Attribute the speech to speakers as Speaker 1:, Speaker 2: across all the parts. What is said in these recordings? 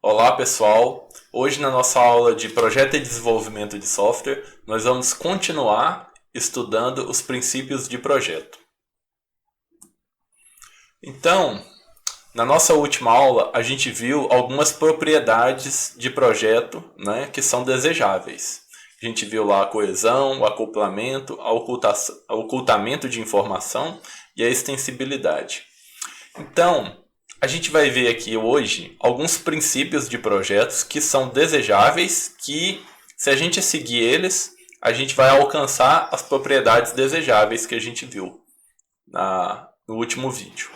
Speaker 1: Olá pessoal, hoje na nossa aula de Projeto e Desenvolvimento de Software, nós vamos continuar estudando os princípios de projeto. Então, na nossa última aula, a gente viu algumas propriedades de projeto, que são desejáveis. A gente viu lá a coesão, o acoplamento, o ocultamento de informação e a extensibilidade. Então, a gente vai ver aqui hoje alguns princípios de projetos que são desejáveis, que se a gente seguir eles, a gente vai alcançar as propriedades desejáveis que a gente viu no último vídeo.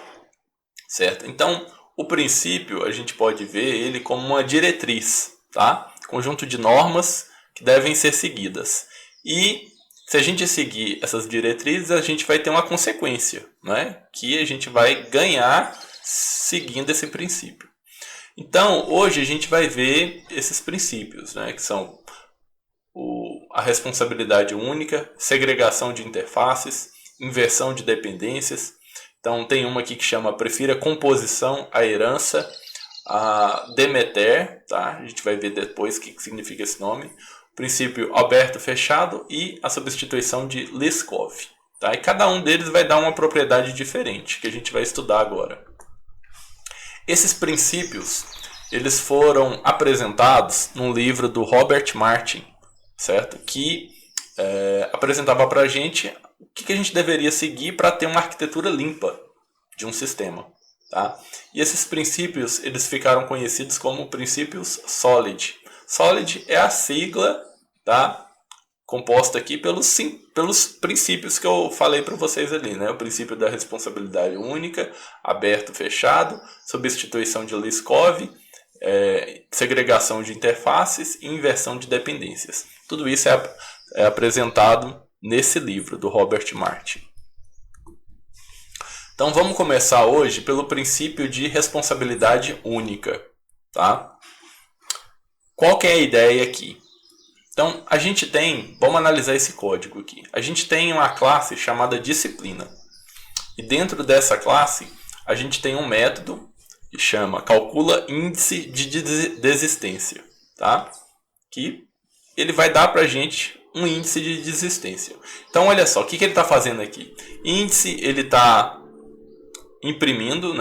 Speaker 1: Certo? Então, o princípio a gente pode ver ele como uma diretriz, tá? Conjunto de normas que devem ser seguidas. E se a gente seguir essas diretrizes, a gente vai ter uma consequência, que a gente vai ganhar seguindo esse princípio. Então, hoje a gente vai ver esses princípios, que são a responsabilidade única, segregação de interfaces, inversão de dependências. Então, tem uma aqui que chama prefira composição à herança, a Demeter, tá? A gente vai ver depois o que significa esse nome. O princípio aberto-fechado e a substituição de Liskov. Tá? E cada um deles vai dar uma propriedade diferente, que a gente vai estudar agora. Esses princípios, eles foram apresentados num livro do Robert Martin, certo? Que apresentava para a gente o que a gente deveria seguir para ter uma arquitetura limpa de um sistema. Tá? E esses princípios, eles ficaram conhecidos como princípios SOLID. SOLID é a sigla, tá? Composta aqui pelos princípios que eu falei para vocês ali, O princípio da responsabilidade única, aberto, fechado, substituição de Liskov, segregação de interfaces e inversão de dependências. Tudo isso é apresentado nesse livro do Robert Martin. Então vamos começar hoje pelo princípio de responsabilidade única, tá? Qual que é a ideia aqui? Então, vamos analisar esse código aqui. A gente tem uma classe chamada disciplina. E dentro dessa classe, a gente tem um método que chama calcula índice de desistência. Tá? Que ele vai dar para a gente um índice de desistência. Então, olha só, o que ele está fazendo aqui? Índice, ele está imprimindo,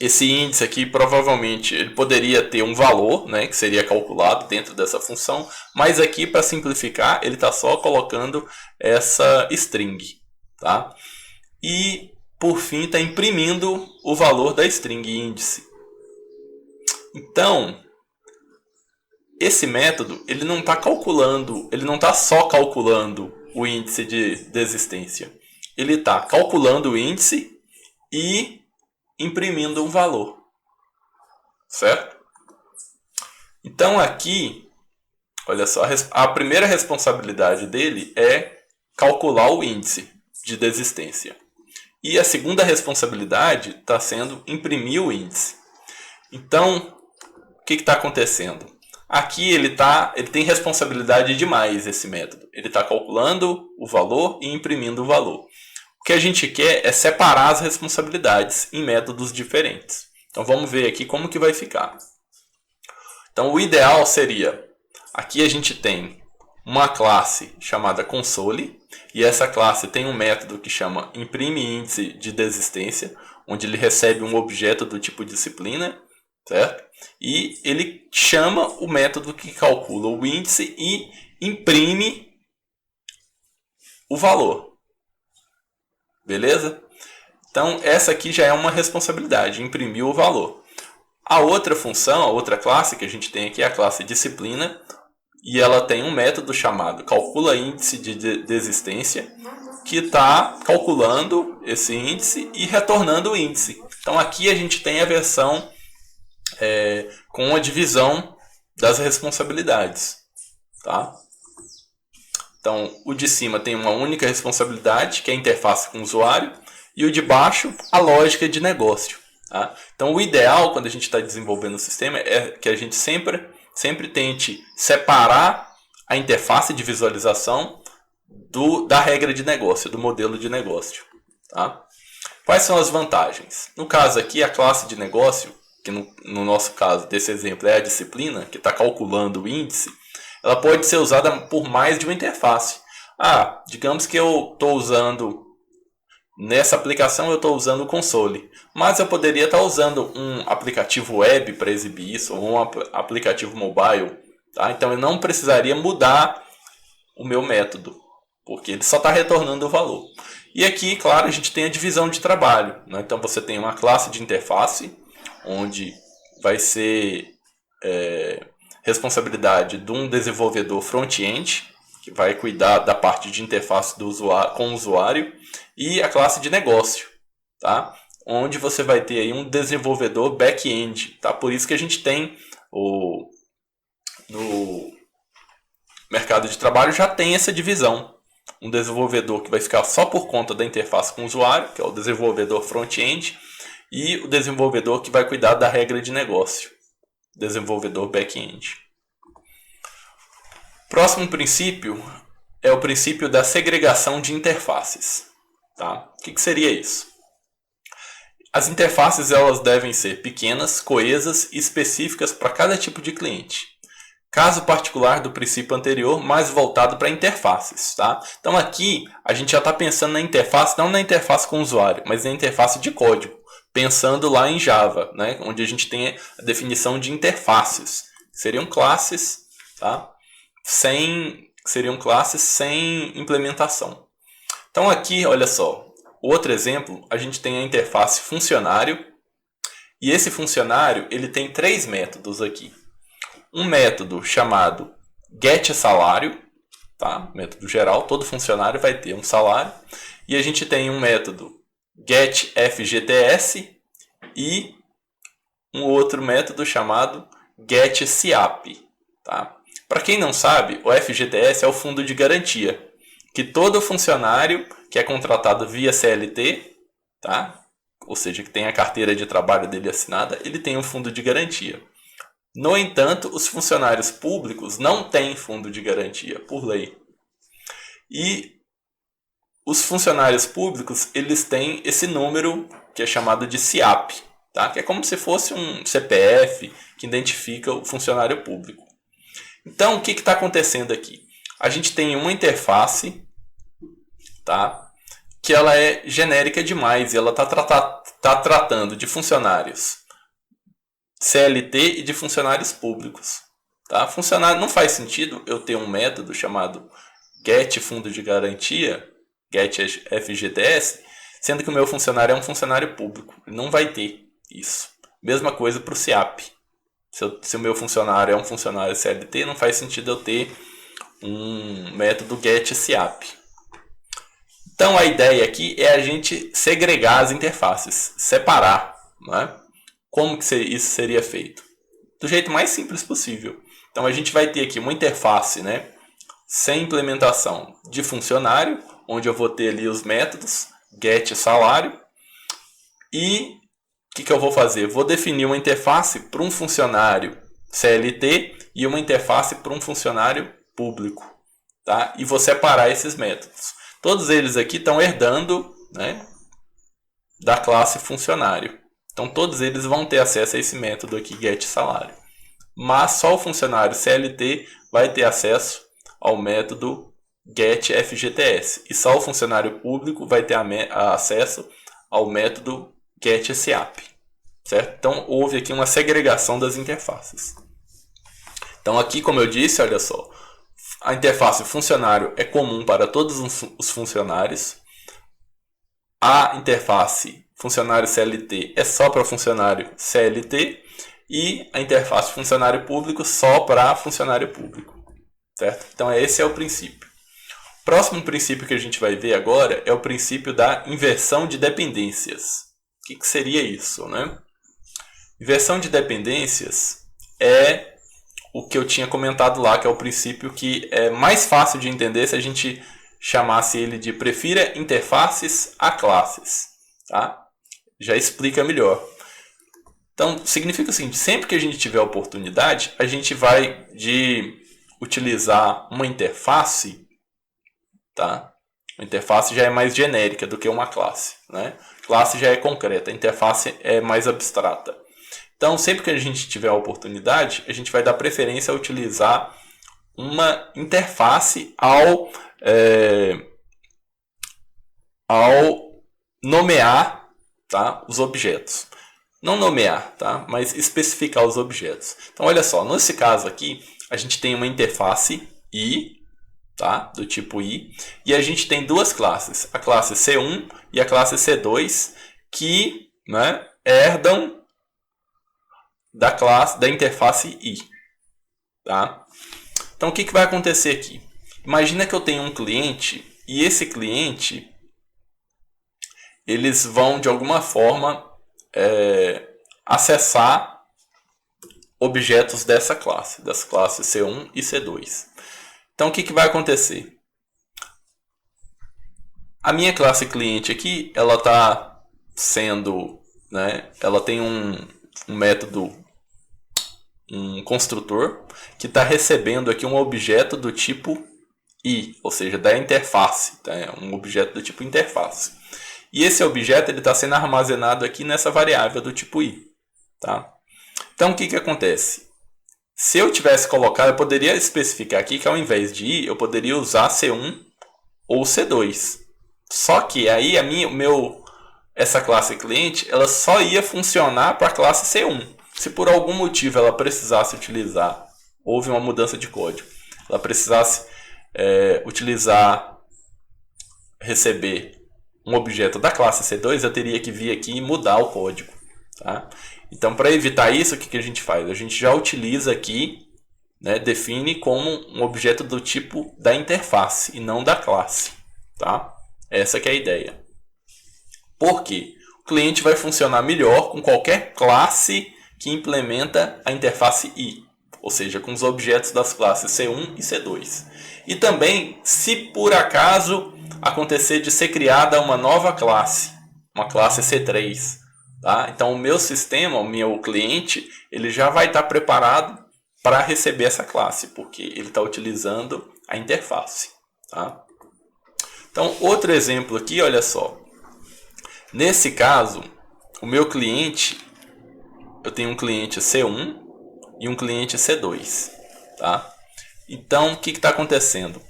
Speaker 1: Esse índice aqui provavelmente ele poderia ter um valor, que seria calculado dentro dessa função, mas aqui para simplificar ele está só colocando essa string, tá? E por fim está imprimindo o valor da string índice. Então esse método ele não está só calculando o índice de desistência, ele está calculando o índice e imprimindo um valor, certo? Então aqui, olha só, a primeira responsabilidade dele é calcular o índice de desistência. E a segunda responsabilidade está sendo imprimir o índice. Então, o que está acontecendo? Aqui ele tem responsabilidade demais esse método. Ele está calculando o valor e imprimindo o valor. O que a gente quer é separar as responsabilidades em métodos diferentes. Então vamos ver aqui como que vai ficar. Então o ideal seria, aqui a gente tem uma classe chamada console, e essa classe tem um método que chama imprime índice de desistência, onde ele recebe um objeto do tipo disciplina, certo? E ele chama o método que calcula o índice e imprime o valor. Beleza? Então, essa aqui já é uma responsabilidade, imprimir o valor. A outra função, a outra classe que a gente tem aqui é a classe disciplina, e ela tem um método chamado calcula índice de desistência, que está calculando esse índice e retornando o índice. Então, aqui a gente tem a versão com a divisão das responsabilidades. Tá? Então, o de cima tem uma única responsabilidade, que é a interface com o usuário, e o de baixo, a lógica de negócio. Tá? Então, o ideal, quando a gente está desenvolvendo o sistema, é que a gente sempre tente separar a interface de visualização da regra de negócio, do modelo de negócio. Tá? Quais são as vantagens? No caso aqui, a classe de negócio, que no nosso caso, desse exemplo, é a disciplina, que está calculando o índice, ela pode ser usada por mais de uma interface. Digamos que eu estou usando, nessa aplicação eu estou usando o console, mas eu poderia estar usando um aplicativo web para exibir isso, ou um aplicativo mobile. Tá? Então eu não precisaria mudar o meu método, porque ele só está retornando o valor. E aqui, claro, a gente tem a divisão de trabalho. Né? Então você tem uma classe de interface, onde vai ser responsabilidade de um desenvolvedor front-end, que vai cuidar da parte de interface do usuário, com o usuário, e a classe de negócio, tá? Onde você vai ter aí um desenvolvedor back-end. Tá? Por isso que a gente tem no mercado de trabalho já tem essa divisão. Um desenvolvedor que vai ficar só por conta da interface com o usuário, que é o desenvolvedor front-end, e o desenvolvedor que vai cuidar da regra de negócio, desenvolvedor back-end. Próximo princípio é o princípio da segregação de interfaces. Tá? O que seria isso? As interfaces elas devem ser pequenas, coesas e específicas para cada tipo de cliente. Caso particular do princípio anterior, mais voltado para interfaces. Tá? Então aqui a gente já está pensando na interface, não na interface com o usuário, mas na interface de código. Pensando lá em Java, né? Onde a gente tem a definição de interfaces. Seriam classes, tá? Seriam classes sem implementação. Então aqui, olha só, outro exemplo, a gente tem a interface funcionário. E esse funcionário ele tem 3 métodos aqui. Um método chamado getSalário, tá? Método geral, todo funcionário vai ter um salário. E a gente tem um método getFGTS e um outro método chamado getSiap. Tá? Para quem não sabe, o FGTS é o fundo de garantia, que todo funcionário que é contratado via CLT, tá? Ou seja, que tem a carteira de trabalho dele assinada, ele tem um fundo de garantia. No entanto, os funcionários públicos não têm fundo de garantia, por lei. E os funcionários públicos eles têm esse número que é chamado de SIAP, tá? Que é como se fosse um CPF que identifica o funcionário público. Então, o que está acontecendo aqui? A gente tem uma interface, tá? Que ela é genérica demais e ela está tratando de funcionários CLT e de funcionários públicos. Tá? Funcionário, não faz sentido eu ter um método chamado getFundo de garantia, getFGTS, sendo que o meu funcionário é um funcionário público. Ele não vai ter isso. Mesma coisa para o SIAP. Se o meu funcionário é um funcionário CLT, não faz sentido eu ter um método getSiap. Então a ideia aqui é a gente segregar as interfaces, separar. Né? Como que isso seria feito? Do jeito mais simples possível. Então a gente vai ter aqui uma interface, né, sem implementação de funcionário, onde eu vou ter ali os métodos getSalário. E o que eu vou fazer? Vou definir uma interface para um funcionário CLT e uma interface para um funcionário público. Tá? E vou separar esses métodos. Todos eles aqui estão herdando, né, da classe funcionário. Então todos eles vão ter acesso a esse método aqui, getSalário. Mas só o funcionário CLT vai ter acesso ao método getFGTS. E só o funcionário público vai ter acesso ao método getSiap. Certo? Então houve aqui uma segregação das interfaces. Então aqui, como eu disse, olha só, a interface funcionário é comum para todos os funcionários. A interface funcionário CLT é só para funcionário CLT e a interface funcionário público só para funcionário público. Certo? Então esse é o princípio. O próximo princípio que a gente vai ver agora é o princípio da inversão de dependências. O que seria isso? Né? Inversão de dependências é o que eu tinha comentado lá, que é o princípio que é mais fácil de entender se a gente chamasse ele de prefira interfaces a classes. Tá? Já explica melhor. Então, significa o seguinte, sempre que a gente tiver oportunidade, a gente vai utilizar uma interface, tá? A interface já é mais genérica do que uma classe, né? Classe já é concreta, a interface é mais abstrata. Então, sempre que a gente tiver a oportunidade, a gente vai dar preferência a utilizar uma interface ao nomear, tá, os objetos. Não nomear, tá, mas especificar os objetos. Então, olha só, nesse caso aqui, a gente tem uma interface I, tá, do tipo I, e a gente tem duas classes, a classe C1 e a classe C2, que, né, herdam da interface I. Tá? Então, o que vai acontecer aqui? Imagina que eu tenho um cliente e esse cliente, eles vão de alguma forma acessar objetos dessa classe, das classes C1 e C2. Então, o que vai acontecer? A minha classe cliente aqui, ela está sendo, né, ela tem um método, um construtor, que está recebendo aqui um objeto do tipo I, ou seja, da interface, tá? Um objeto do tipo interface. E esse objeto está sendo armazenado aqui nessa variável do tipo I. Tá? Então, o que acontece? Se eu tivesse colocado, eu poderia especificar aqui que ao invés de I, eu poderia usar C1 ou C2. Só que aí essa classe cliente, ela só ia funcionar para a classe C1. Se por algum motivo ela precisasse utilizar, houve uma mudança de código, ela precisasse receber um objeto da classe C2, eu teria que vir aqui e mudar o código. Tá? Então, para evitar isso, o que a gente faz? A gente já utiliza aqui, né, define como um objeto do tipo da interface e não da classe. Tá? Essa que é a ideia. Por quê? O cliente vai funcionar melhor com qualquer classe que implementa a interface I, ou seja, com os objetos das classes C1 e C2. E também, se por acaso acontecer de ser criada uma nova classe, uma classe C3, tá? Então o meu sistema, o meu cliente, ele já vai estar preparado para receber essa classe, porque ele está utilizando a interface. Tá? Então, outro exemplo aqui, olha só. Nesse caso, o meu cliente, eu tenho um cliente C1 e um cliente C2. Tá? Então, o que está acontecendo?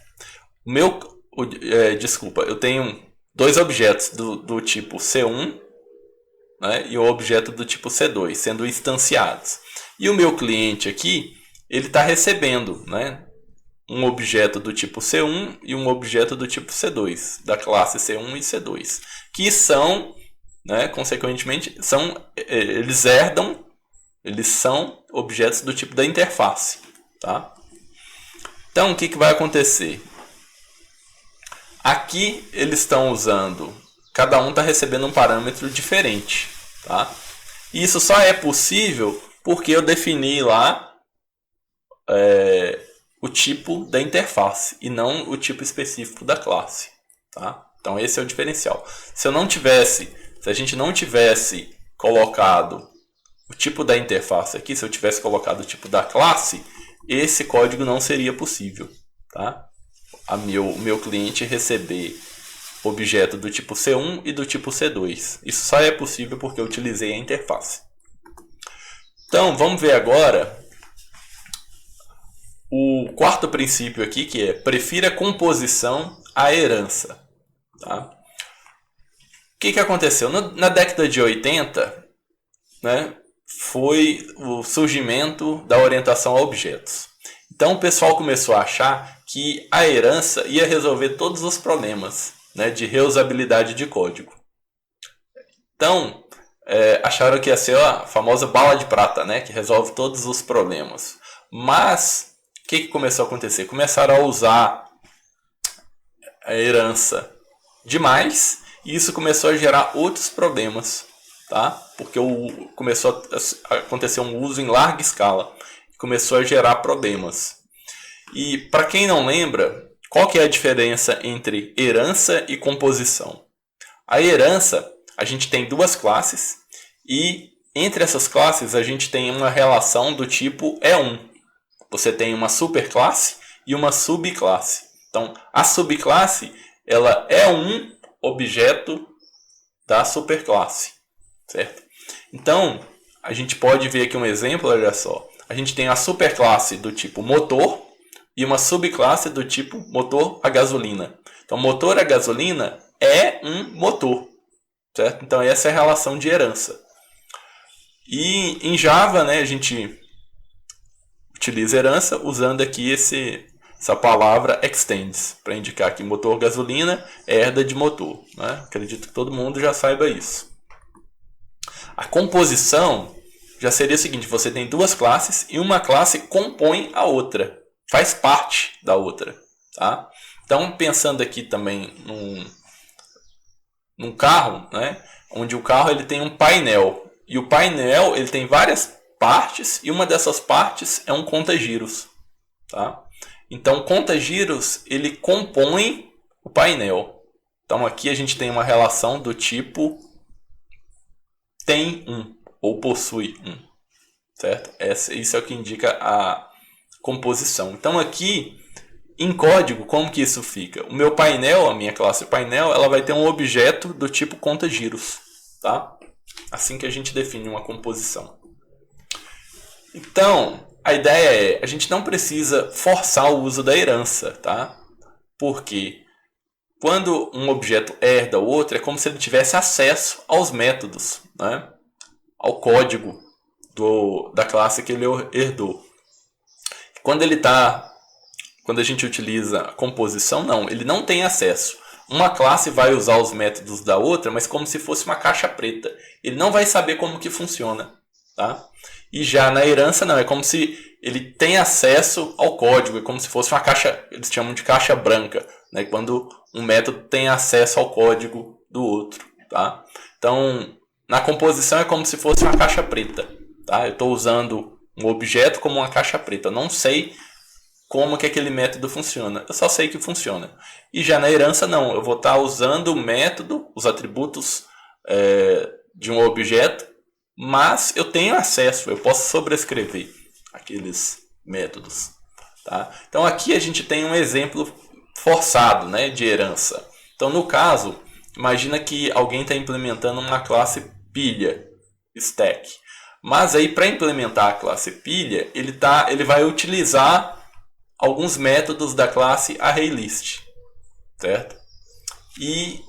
Speaker 1: Eu tenho dois objetos do tipo C1, né, e o objeto do tipo C2, sendo instanciados. E o meu cliente aqui, ele está recebendo, né, um objeto do tipo C1 e um objeto do tipo C2, da classe C1 e C2, que são, né, consequentemente, eles são objetos do tipo da interface. Tá? Então, o que vai acontecer? Aqui eles estão usando, cada um está recebendo um parâmetro diferente. Tá? E isso só é possível porque eu defini lá o tipo da interface e não o tipo específico da classe. Tá? Então esse é o diferencial. Se a gente não tivesse colocado o tipo da interface aqui, se eu tivesse colocado o tipo da classe, esse código não seria possível. Tá? O meu cliente receber objeto do tipo C1 e do tipo C2. Isso só é possível porque eu utilizei a interface. Então, vamos ver agora o quarto princípio aqui, que é prefira composição à herança. Tá? O que aconteceu? Na década de 80, né, foi o surgimento da orientação a objetos. Então, o pessoal começou a achar que a herança ia resolver todos os problemas, né, de reusabilidade de código. Então, acharam que ia ser a famosa bala de prata, né, que resolve todos os problemas. Mas, o que começou a acontecer? Começaram a usar a herança demais e isso começou a gerar outros problemas. Tá? Porque começou a acontecer um uso em larga escala. Começou a gerar problemas. E, para quem não lembra, qual que é a diferença entre herança e composição? A herança, a gente tem duas classes e entre essas classes a gente tem uma relação do tipo E1. Você tem uma superclasse e uma subclasse. Então, a subclasse ela é um objeto da superclasse. Certo? Então, a gente pode ver aqui um exemplo, olha só. A gente tem a superclasse do tipo motor e uma subclasse do tipo motor a gasolina. Então, motor a gasolina é um motor, certo? Então, essa é a relação de herança. E em Java, né, a gente utiliza herança usando aqui essa palavra extends, para indicar que motor gasolina herda de motor, né? Acredito que todo mundo já saiba isso. A composição já seria o seguinte: você tem duas classes e uma classe compõe a outra, faz parte da outra. Tá? Então, pensando aqui também num carro, né? Onde o carro ele tem um painel, e o painel ele tem várias partes, e uma dessas partes é um conta-giros. Tá? Então, o conta-giros ele compõe o painel. Então, aqui a gente tem uma relação do tipo tem um, ou possui um. Certo? Isso é o que indica a composição. Então, aqui, em código, como que isso fica? O meu painel, a minha classe painel, ela vai ter um objeto do tipo conta-giros. Tá? Assim que a gente define uma composição. Então, a ideia é, a gente não precisa forçar o uso da herança, tá? Porque quando um objeto herda o outro, é como se ele tivesse acesso aos métodos, né? Ao código da classe que ele herdou. Quando a gente utiliza a composição, não, ele não tem acesso. Uma classe vai usar os métodos da outra, mas como se fosse uma caixa preta. Ele não vai saber como que funciona, tá? E já na herança não, é como se ele tem acesso ao código, é como se fosse uma caixa, eles chamam de caixa branca, né? Quando um método tem acesso ao código do outro, tá? Então, na composição é como se fosse uma caixa preta, tá? Eu estou usando um objeto como uma caixa preta, eu não sei como que aquele método funciona, eu só sei que funciona. E já na herança não, eu vou estar usando o método, os atributos de um objeto, mas eu tenho acesso, eu posso sobrescrever aqueles métodos. Tá? Então aqui a gente tem um exemplo forçado, né, de herança. Então no caso, imagina que alguém está implementando uma classe pilha, stack. Mas aí para implementar a classe pilha, ele vai utilizar alguns métodos da classe ArrayList, certo? E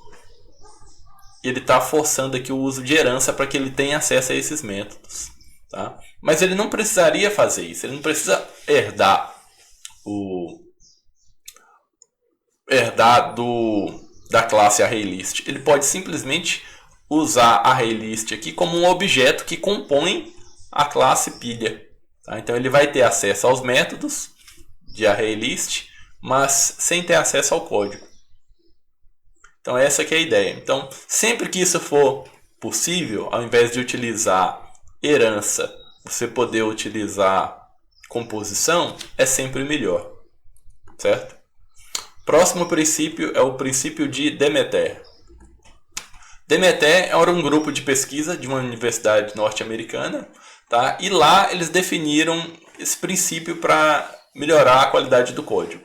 Speaker 1: ele está forçando aqui o uso de herança para que ele tenha acesso a esses métodos. Tá? Mas ele não precisaria fazer isso. Ele não precisa herdar da classe ArrayList. Ele pode simplesmente usar a ArrayList aqui como um objeto que compõe a classe pilha. Tá? Então ele vai ter acesso aos métodos de ArrayList, mas sem ter acesso ao código. Então essa que é a ideia. Então sempre que isso for possível, ao invés de utilizar herança, você poder utilizar composição, é sempre melhor. Certo? Próximo princípio é o princípio de Demeter. Demeter era um grupo de pesquisa de uma universidade norte-americana, tá? E lá eles definiram esse princípio para melhorar a qualidade do código.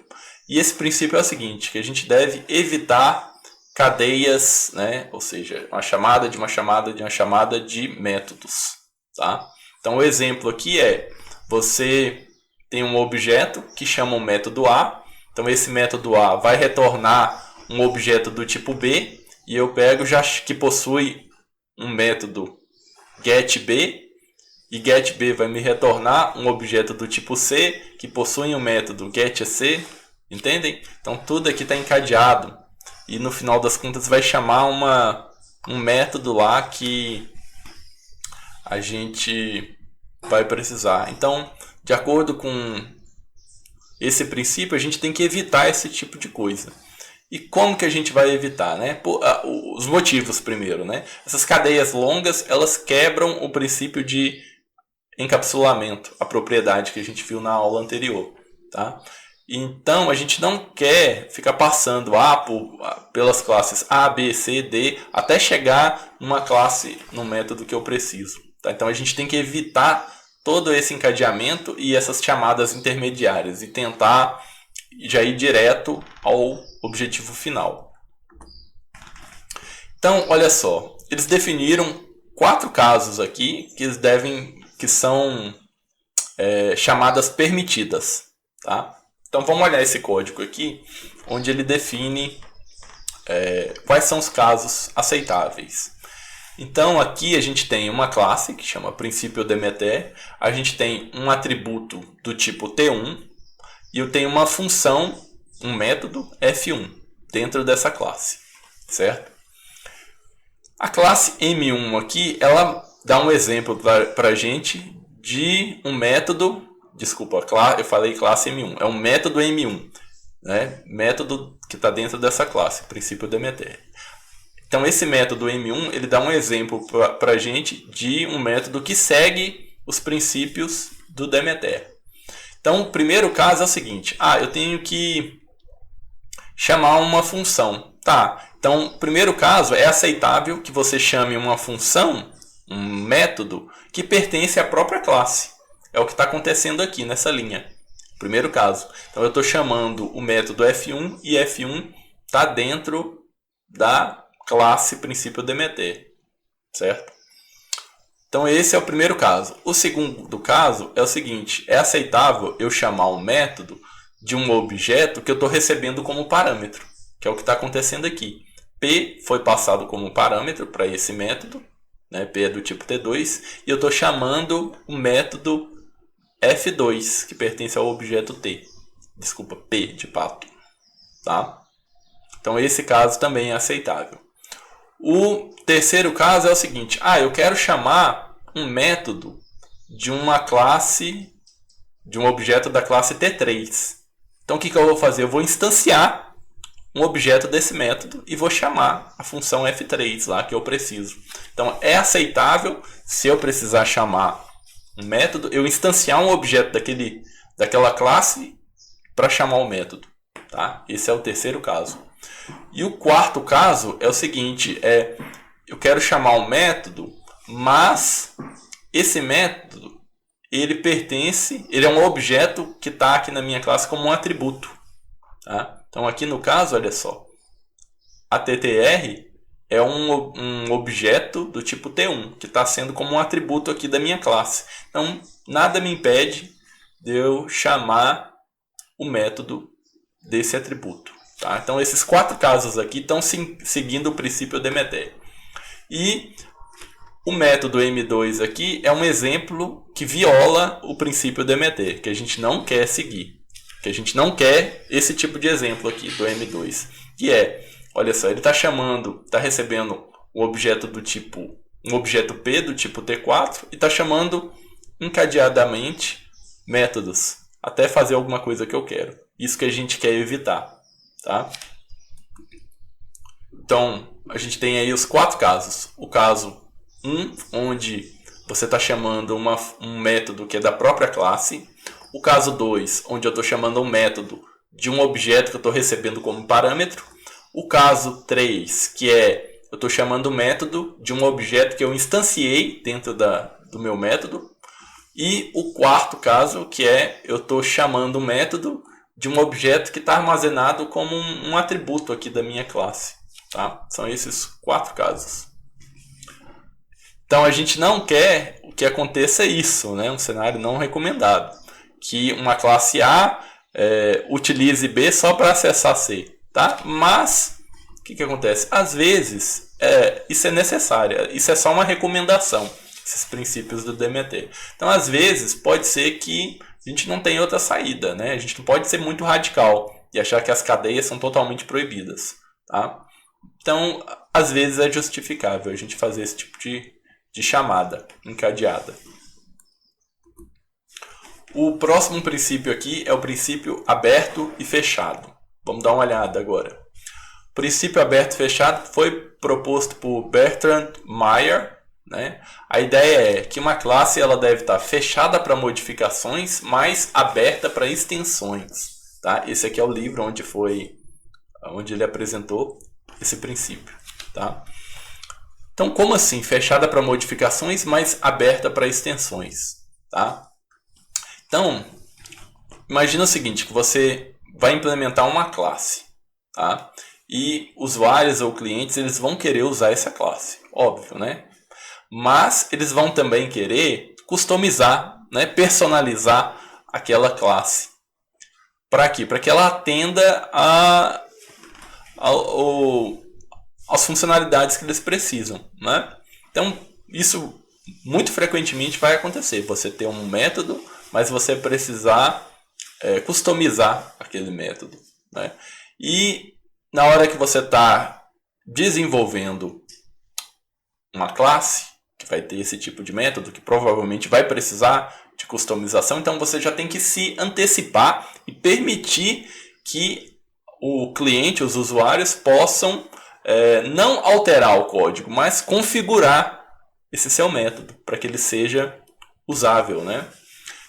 Speaker 1: E esse princípio é o seguinte, que a gente deve evitar cadeias, né? Ou seja, uma chamada de uma chamada de uma chamada de métodos. Tá? Então o exemplo aqui é, você tem um objeto que chama o método A, então esse método A vai retornar um objeto do tipo B, e eu pego já que possui um método getB, e getB vai me retornar um objeto do tipo C, que possui um método getC, entendem? Então tudo aqui está encadeado, e no final das contas vai chamar um método lá que a gente vai precisar. Então, de acordo com esse princípio, a gente tem que evitar esse tipo de coisa. E como que a gente vai evitar, né? Os motivos primeiro, né? Essas cadeias longas, elas quebram o princípio de encapsulamento, a propriedade que a gente viu na aula anterior, tá? Então, a gente não quer ficar passando pelas classes A, B, C, D, até chegar numa classe, num método que eu preciso. Tá? Então, a gente tem que evitar todo esse encadeamento e essas chamadas intermediárias e tentar já ir direto ao objetivo final. Então, olha só, eles definiram 4 casos aqui que são chamadas permitidas, tá? Então vamos olhar esse código aqui, onde ele define quais são os casos aceitáveis. Então aqui a gente tem uma classe que chama princípio Demeter, a gente tem um atributo do tipo T1 e eu tenho uma função, um método F1 dentro dessa classe, certo? A classe M1 aqui, ela dá um exemplo para a gente de um método, desculpa, eu falei classe M1, é um método M1, né? Método que está dentro dessa classe, princípio Demeter. Então esse método M1 ele dá um exemplo para a gente de um método que segue os princípios do Demeter. Então o primeiro caso é o seguinte, eu tenho que chamar uma função. Tá, então o primeiro caso é aceitável que você chame uma função, um método, que pertence à própria classe. É o que está acontecendo aqui nessa linha. Primeiro caso. Então eu estou chamando o método F1 e F1 está dentro da classe princípio Demeter, certo? Então esse é o primeiro caso. O segundo caso é o seguinte, é aceitável eu chamar um método de um objeto que eu estou recebendo como parâmetro, que é o que está acontecendo aqui. P foi passado como parâmetro para esse método, né? P é do tipo T2, e eu estou chamando o método F2, que pertence ao objeto T. Desculpa, P de pato. Tá? Então esse caso também é aceitável. O terceiro caso é o seguinte, eu quero chamar um método de uma classe, de um objeto da classe T3. Então o que eu vou fazer? Eu vou instanciar um objeto desse método e vou chamar a função F3 lá que eu preciso. Então é aceitável se eu precisar chamar um método, eu instanciar um objeto daquela classe para chamar o método. Tá? Esse é o terceiro caso. E o quarto caso é o seguinte, eu quero chamar um método, mas esse método ele é um objeto que está aqui na minha classe como um atributo. Tá? Então aqui no caso, olha só, a TTR é um objeto do tipo T1, que está sendo como um atributo aqui da minha classe. Então nada me impede de eu chamar o método desse atributo. Tá? Então esses 4 casos aqui estão seguindo o princípio Demeter. E o método M2 aqui é um exemplo que viola o princípio Demeter, que a gente não quer seguir. Que a gente não quer esse tipo de exemplo aqui do M2. Que olha só, ele está recebendo um objeto P do tipo T4 e está chamando encadeadamente métodos até fazer alguma coisa que eu quero. Isso que a gente quer evitar. Tá? Então, a gente tem aí os 4 casos. O caso 1, onde você está chamando um método que é da própria classe. O caso 2, onde eu estou chamando um método de um objeto que eu estou recebendo como parâmetro. O caso 3, que eu estou chamando um método de um objeto que eu instanciei dentro do meu método. E o quarto caso, que eu estou chamando um método de um objeto que está armazenado como um atributo aqui da minha classe. Tá? São esses 4 casos. Então a gente não quer que aconteça isso, né? Um cenário não recomendado. Que uma classe A utilize B só para acessar C. Tá? Mas o que acontece? Às vezes isso é necessário, isso é só uma recomendação, esses princípios do Demeter. Então às vezes pode ser que a gente não tem outra saída, né? A gente não pode ser muito radical e achar que as cadeias são totalmente proibidas. Tá? Então, às vezes é justificável a gente fazer esse tipo de chamada encadeada. O próximo princípio aqui é o princípio aberto e fechado. Vamos dar uma olhada agora. O princípio aberto e fechado foi proposto por Bertrand Meyer. Né? A ideia é que uma classe ela deve estar fechada para modificações, mas aberta para extensões. Tá? Esse aqui é o livro onde ele apresentou esse princípio. Tá? Então, como assim? Fechada para modificações, mas aberta para extensões. Tá? Então, imagina o seguinte, que você vai implementar uma classe. Tá? E usuários ou clientes eles vão querer usar essa classe. Óbvio, né? mas eles vão também querer customizar, né, personalizar aquela classe. Para quê? Para que ela atenda às funcionalidades que eles precisam, né? Então, isso muito frequentemente vai acontecer. Você ter um método, mas você precisar customizar aquele método, né? E na hora que você está desenvolvendo uma classe que vai ter esse tipo de método, que provavelmente vai precisar de customização, então você já tem que se antecipar e permitir que o cliente, os usuários, possam não alterar o código, mas configurar esse seu método para que ele seja usável, né?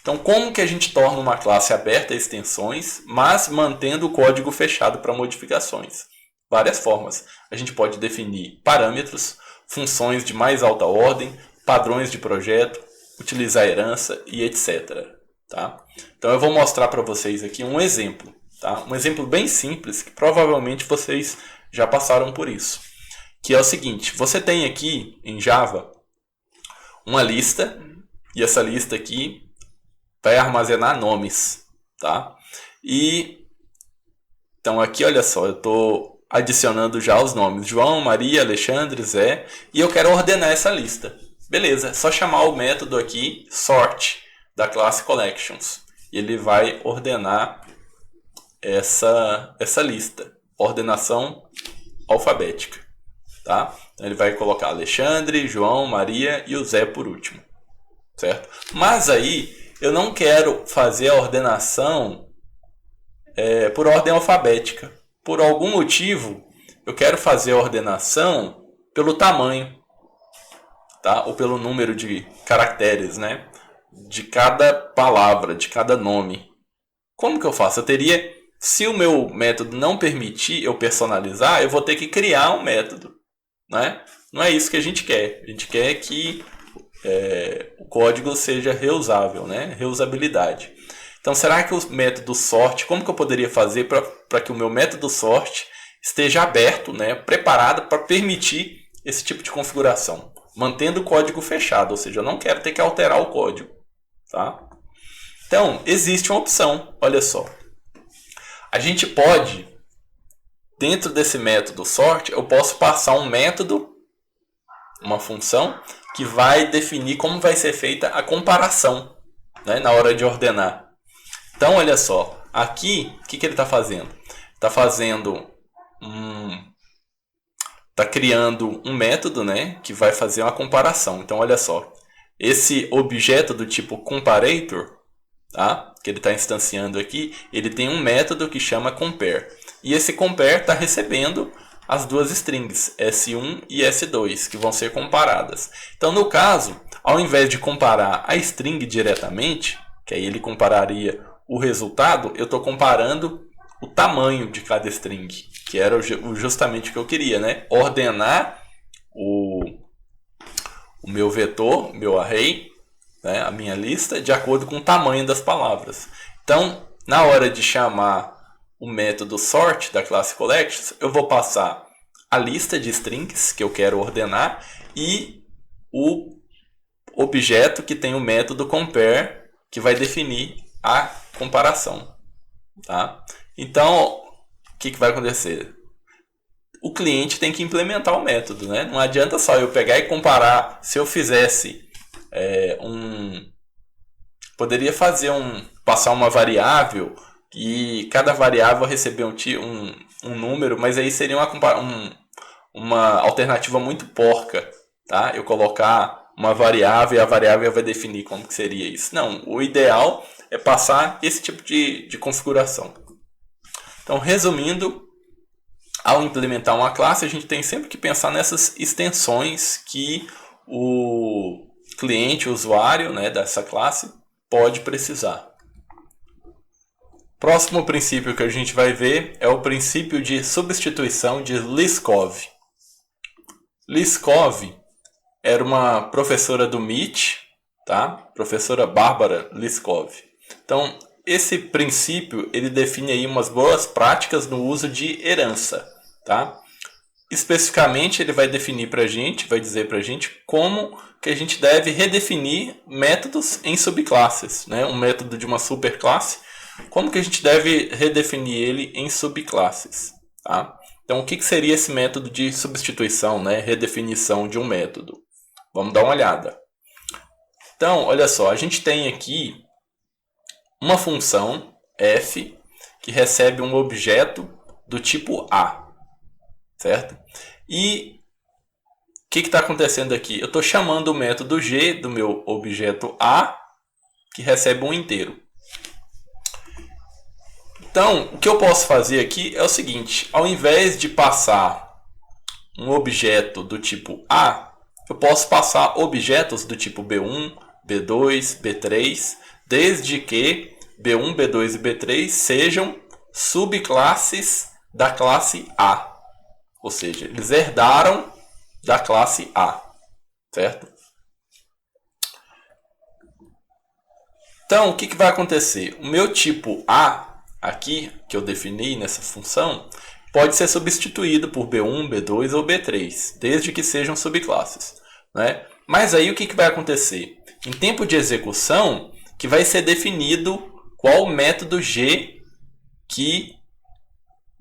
Speaker 1: Então, como que a gente torna uma classe aberta a extensões, mas mantendo o código fechado para modificações? Várias formas. A gente pode definir parâmetros, funções de mais alta ordem, padrões de projeto, utilizar herança e etc. Tá? Então, eu vou mostrar para vocês aqui um exemplo. Tá? Um exemplo bem simples, que provavelmente vocês já passaram por isso. Que é o seguinte, você tem aqui em Java uma lista, e essa lista aqui vai armazenar nomes, tá? E então aqui, olha só, eu estou adicionando já os nomes João, Maria, Alexandre, Zé, e eu quero ordenar essa lista. Beleza, é só chamar o método aqui sort da classe collections. E ele vai ordenar essa lista, ordenação alfabética, tá? Então ele vai colocar Alexandre, João, Maria e o Zé por último, certo? Mas aí eu não quero fazer a ordenação por ordem alfabética. Por algum motivo, eu quero fazer a ordenação pelo tamanho, tá? Ou pelo número de caracteres, né? De cada palavra, de cada nome. Como que eu faço? Se o meu método não permitir eu personalizar, eu vou ter que criar um método, né? Não é isso que a gente quer. A gente quer que o código seja reusável, né? Reusabilidade. Então, será que o método sort, como que eu poderia fazer para que o meu método sort esteja aberto, né? Preparado para permitir esse tipo de configuração, mantendo o código fechado, ou seja, eu não quero ter que alterar o código, tá? Então, existe uma opção, olha só. A gente pode, dentro desse método sort, eu posso passar um método, uma função, que vai definir como vai ser feita a comparação, né, na hora de ordenar. Então, olha só, aqui, o que ele está fazendo? Está criando um método, né, que vai fazer uma comparação. Então, olha só, esse objeto do tipo comparator, tá, que ele está instanciando aqui, ele tem um método que chama compare. E esse compare está recebendo as duas strings, S1 e S2, que vão ser comparadas. Então, no caso, ao invés de comparar a string diretamente, que aí ele compararia o resultado, eu estou comparando o tamanho de cada string, que era justamente o que eu queria, né? Ordenar o meu vetor, meu array, né? A minha lista, de acordo com o tamanho das palavras. Então, na hora de chamar o método sort da classe collections, eu vou passar a lista de strings que eu quero ordenar e o objeto que tem o método compare, que vai definir a comparação, tá? Então, o que vai acontecer? O cliente tem que implementar o método, né? Não adianta só eu pegar e comparar. Se eu fizesse poderia passar uma variável e cada variável receber um número, mas aí seria uma alternativa muito porca, tá? Eu colocar uma variável e a variável vai definir como que seria isso. Não, o ideal é passar esse tipo de configuração. Então, resumindo, ao implementar uma classe, a gente tem sempre que pensar nessas extensões que o cliente, o usuário, né, dessa classe pode precisar. Próximo princípio que a gente vai ver é o princípio de substituição de Liskov. Liskov era uma professora do MIT, tá? Professora Bárbara Liskov. Então, esse princípio ele define aí umas boas práticas no uso de herança, tá? especificamente ele vai definir para a gente, vai dizer para a gente como que a gente deve redefinir métodos em subclasses, né? Um método de uma superclasse, como que a gente deve redefinir ele em subclasses, tá? Então, o que seria esse método de substituição, né? Redefinição de um método? Vamos dar uma olhada. Então, olha só, a gente tem aqui uma função f que recebe um objeto do tipo A, certo? E o que está acontecendo aqui? Eu estou chamando o método g do meu objeto A, que recebe um inteiro. Então, o que eu posso fazer aqui é o seguinte: ao invés de passar um objeto do tipo A, eu posso passar objetos do tipo B1, B2, B3, desde que B1, B2 e B3 sejam subclasses da classe A. Ou seja, eles herdaram da classe A, certo? Então, o que vai acontecer? O meu tipo A, aqui, que eu defini nessa função, pode ser substituído por B1, B2 ou B3, desde que sejam subclasses, né? Mas aí o que vai acontecer? Em tempo de execução, que vai ser definido qual método G que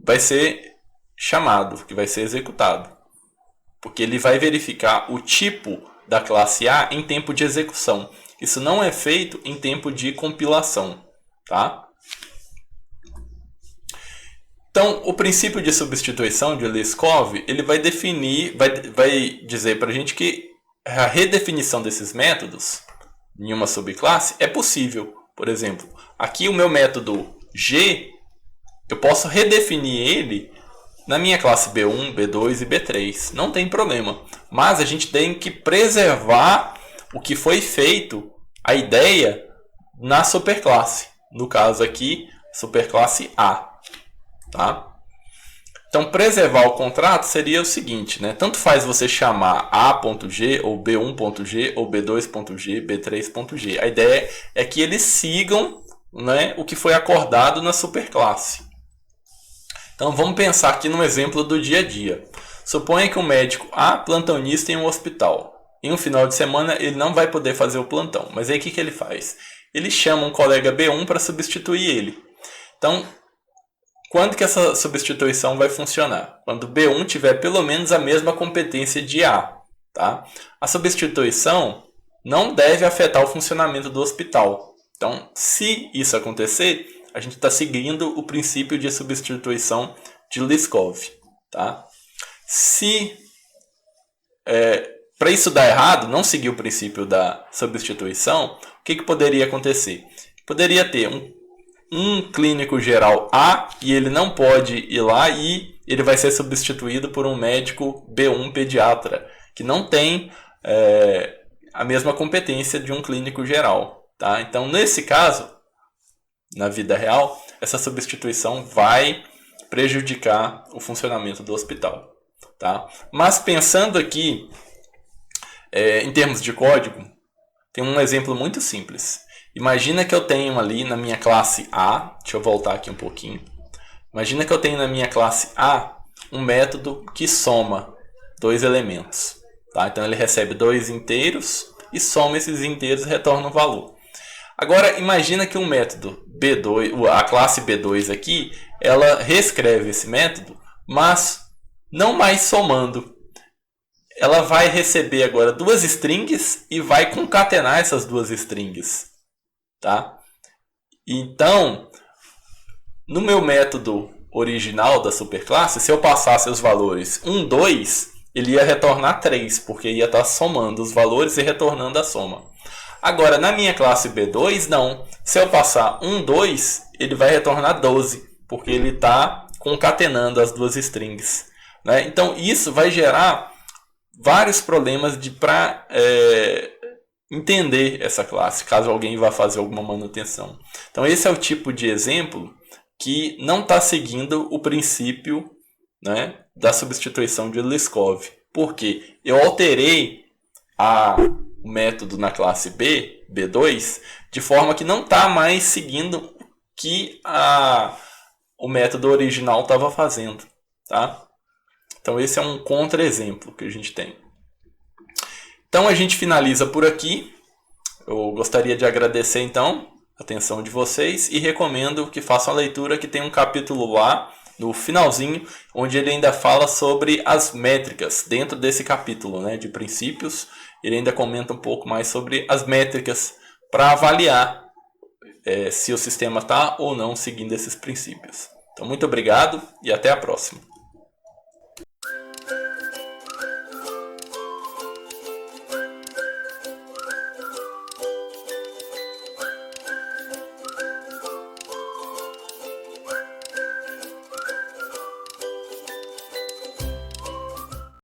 Speaker 1: vai ser chamado, que vai ser executado. Porque ele vai verificar o tipo da classe A em tempo de execução. Isso não é feito em tempo de compilação, tá? Então, o princípio de substituição de Liskov, ele vai definir, vai dizer para a gente que a redefinição desses métodos em uma subclasse é possível. Por exemplo, aqui o meu método G, eu posso redefinir ele na minha classe B1, B2 e B3. Não tem problema. Mas a gente tem que preservar o que foi feito, a ideia, na superclasse. No caso aqui, superclasse A. Tá? Então, preservar o contrato seria o seguinte, né? Tanto faz você chamar A.G, ou B1.G, ou B2.G, B3.G. A ideia é que eles sigam, né, o que foi acordado na superclasse. Então, vamos pensar aqui no exemplo do dia a dia. Suponha que um médico plantonista em um hospital. Em um final de semana, ele não vai poder fazer o plantão. Mas aí, o que ele faz? Ele chama um colega B1 para substituir ele. Então, quando que essa substituição vai funcionar? Quando B1 tiver pelo menos a mesma competência de A. Tá? A substituição não deve afetar o funcionamento do hospital. Então, se isso acontecer, a gente está seguindo o princípio de substituição de Liskov. Tá? Se para isso dar errado, não seguir o princípio da substituição, o que poderia acontecer? Poderia ter um clínico geral A e ele não pode ir lá e ele vai ser substituído por um médico B1 pediatra, que não tem a mesma competência de um clínico geral. Tá? Então, nesse caso, na vida real, essa substituição vai prejudicar o funcionamento do hospital. Tá? Mas pensando aqui em termos de código, tem um exemplo muito simples. Imagina que eu tenho ali na minha classe A, deixa eu voltar aqui um pouquinho. Imagina que eu tenho na minha classe A um método que soma dois elementos. Tá? Então ele recebe dois inteiros e soma esses inteiros e retorna um valor. Agora imagina que um método B2, a classe B2 aqui, ela reescreve esse método, mas não mais somando. Ela vai receber agora duas strings e vai concatenar essas duas strings. Tá? Então, no meu método original da superclasse, se eu passasse os valores 1, 2, ele ia retornar 3, porque ia estar somando os valores e retornando a soma. Agora, na minha classe B2, não. Se eu passar 1, 2, ele vai retornar 12, porque ele está concatenando as duas strings. Né? Então, isso vai gerar vários problemas para entender essa classe, caso alguém vá fazer alguma manutenção. Então, esse é o tipo de exemplo que não está seguindo o princípio, né, da substituição de Liskov. Por quê? Eu alterei o método na classe B, B2, de forma que não está mais seguindo o que o método original estava fazendo. Tá? Então esse é um contra-exemplo que a gente tem. Então a gente finaliza por aqui. Eu gostaria de agradecer então a atenção de vocês e recomendo que façam a leitura, que tem um capítulo lá no finalzinho, onde ele ainda fala sobre as métricas dentro desse capítulo, né, de princípios. Ele ainda comenta um pouco mais sobre as métricas para avaliar se o sistema está ou não seguindo esses princípios. Então muito obrigado e até a próxima.